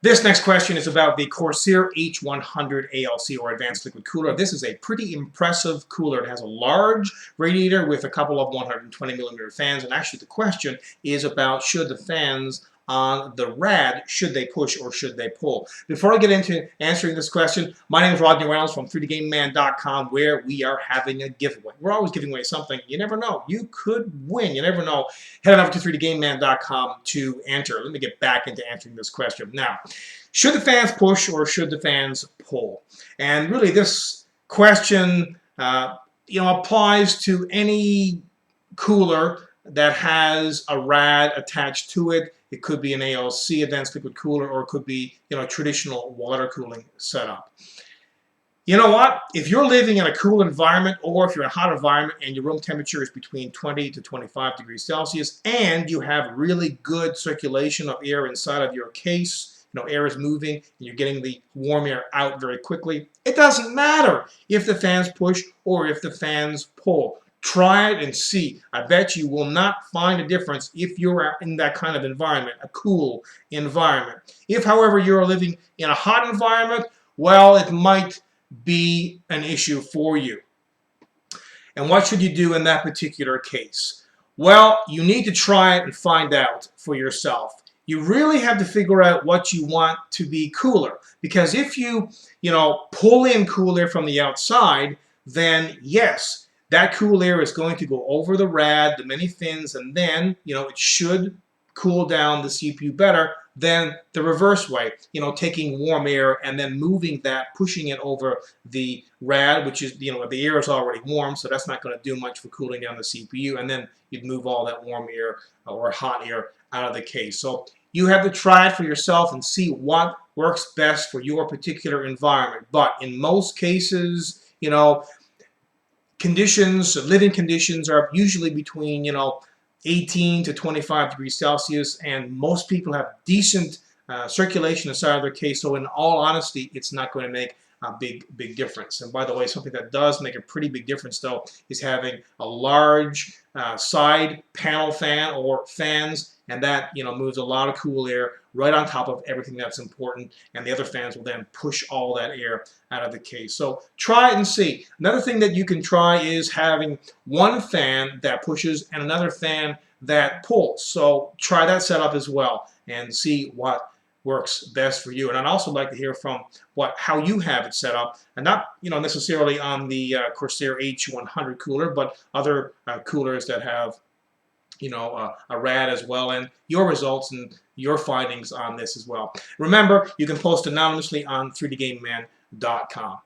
This next question is about the Corsair H100 ALC, or Advanced Liquid Cooler. This is a pretty impressive cooler. It has a large radiator with a couple of 120mm fans, and actually the question is about should the fans on the rad, should they push or should they pull? Before I get into answering this question, my name is Rodney Reynolds from 3dgameman.com, where we are having a giveaway. We're always giving away something. You never know. You could win. You never know. Head on over to 3dgameman.com to enter. Let me get back into answering this question. Now, should the fans push or should the fans pull? And really this question applies to any cooler that has a rad attached to it. It could be an ALC, advanced liquid cooler, or it could be a traditional water cooling setup. You know what? If you're living in a cool environment, or if you're in a hot environment and your room temperature is between 20 to 25 degrees Celsius, and you have really good circulation of air inside of your case, air is moving and you're getting the warm air out very quickly, it doesn't matter if the fans push or if the fans pull. Try it and see. I bet you will not find a difference if you're in that kind of environment, a cool environment. If, however, you're living in a hot environment, well, it might be an issue for you. And what should you do in that particular case? Well, you need to try it and find out for yourself. You really have to figure out what you want to be cooler. Because if you pull in cool air from the outside, then yes, that cool air is going to go over the rad, the many fins, and then, it should cool down the CPU better than the reverse way, taking warm air and then moving that, pushing it over the rad, which is, the air is already warm, so that's not going to do much for cooling down the CPU, and then you'd move all that warm air or hot air out of the case. So you have to try it for yourself and see what works best for your particular environment. But in most cases, living conditions are usually between 18 to 25 degrees Celsius, and most people have decent circulation inside of their case. So in all honesty, it's not going to make a big difference. And by the way, something that does make a pretty big difference though is having a large side panel fan or fans, and that moves a lot of cool air right on top of everything that's important, and the other fans will then push all that air out of the case. So try it and see. Another thing that you can try is having one fan that pushes and another fan that pulls. So try that setup as well and see what works best for you. And I'd also like to hear from how you have it set up, and not necessarily on the Corsair H100 cooler, but other coolers that have a rad as well, and your results and your findings on this as well. Remember, you can post anonymously on 3dgameman.com.